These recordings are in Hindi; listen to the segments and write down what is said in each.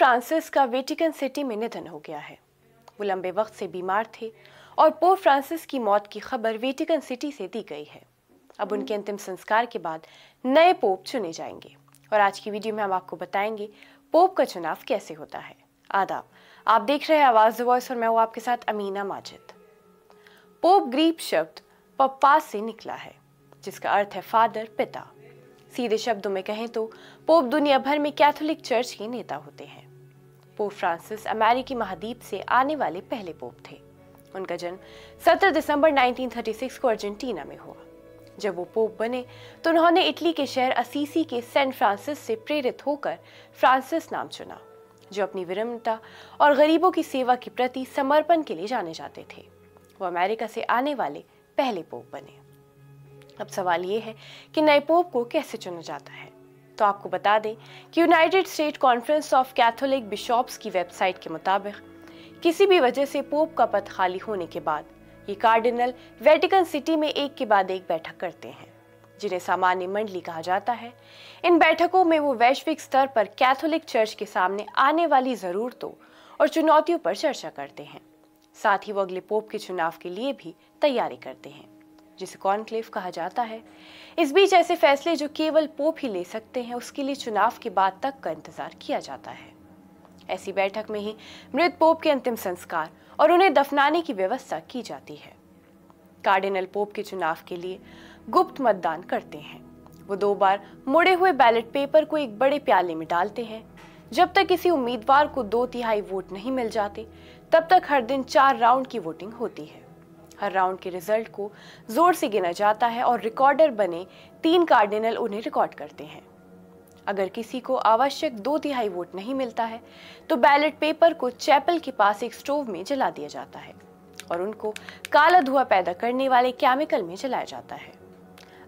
फ्रांसिस का वेटिकन सिटी में निधन हो गया है। वो लंबे वक्त से बीमार थे और पोप फ्रांसिस की मौत की खबर वेटिकन सिटी से दी गई है। अब उनके अंतिम संस्कार के बाद नए पोप चुने जाएंगे और आज की वीडियो में हम आपको बताएंगे पोप का चुनाव कैसे होता है। आदाब, आप देख रहे हैं आवाज द वॉइस और मैं हूं आपके साथ अमीना माजिद। पोप ग्रीक शब्द पप्पास से निकला है, जिसका अर्थ है फादर, पिता। सीधे शब्दों में कहें तो पोप दुनिया भर में कैथोलिक चर्च के नेता होते हैं। पोप फ्रांसिस अमेरिकी महाद्वीप से आने वाले पहले पोप थे। उनका जन्म 17 दिसंबर 1936 को अर्जेंटीना में हुआ। जब वो पोप बने तो उन्होंने इटली के शहर असीसी के सेंट फ्रांसिस से प्रेरित होकर फ्रांसिस नाम चुना, जो अपनी विनम्रता और गरीबों की सेवा के प्रति समर्पण के लिए जाने जाते थे। वो अमेरिका से आने वाले पहले पोप बने। अब सवाल ये है कि नए पोप को कैसे चुना जाता है। तो आपको बता दें कि United State conference of Catholic bishops की वेबसाइट के मुताबिक किसी भी वजह से पोप का पद खाली होने के बाद ये कार्डिनल वेटिकन सिटी में एक के बाद एक बैठक करते हैं, जिन्हें सामान्य मंडली कहा जाता है। इन बैठकों में वो वैश्विक स्तर पर कैथोलिक चर्च के सामने आने वाली जरूरतों और चुनौतियों पर चर्चा करते हैं। साथ ही वो अगले पोप के चुनाव के लिए भी तैयारी करते हैं, जिसे कॉन्क्लेव कहा जाता है। इस बीच ऐसे फैसले जो केवल पोप ही ले सकते हैं, उसके लिए चुनाव के बाद तक का इंतजार किया जाता है। ऐसी बैठक में ही मृत पोप के अंतिम संस्कार और उन्हें दफनाने की व्यवस्था की जाती है। कार्डिनल पोप के चुनाव के लिए गुप्त मतदान करते हैं। वो 2 बार मुड़े हुए बैलेट पेपर को एक बड़े प्याले में डालते हैं। जब तक किसी उम्मीदवार को 2/3 वोट नहीं मिल जाते, तब तक हर दिन 4 राउंड की वोटिंग होती है। हर राउंड के रिजल्ट को जोर से गिना जाता है और रिकॉर्डर बने 3 कार्डिनल उन्हें रिकॉर्ड करते हैं। अगर किसी को आवश्यक 2/3 वोट नहीं मिलता है तो बैलेट पेपर को चैपल के पास एक स्टोव में जला दिया जाता है और उनको काला धुआं पैदा करने वाले केमिकल में जलाया जाता है।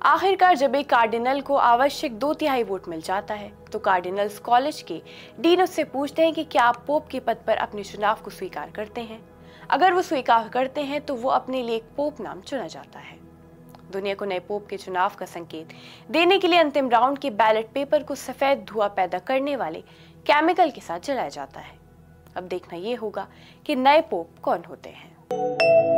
आखिरकार जब एक कार्डिनल को आवश्यक 2/3 वोट मिल जाता है तो कार्डिनल्स कॉलेज के डीन उससे पूछते हैं कि क्या आप पोप के पद पर अपने चुनाव को स्वीकार करते हैं। अगर वो स्वीकार करते हैं तो वो अपने लिए एक पोप नाम चुना जाता है। दुनिया को नए पोप के चुनाव का संकेत देने के लिए अंतिम राउंड के बैलेट पेपर को सफेद धुआं पैदा करने वाले केमिकल के साथ जलाया जाता है। अब देखना ये होगा कि नए पोप कौन होते हैं।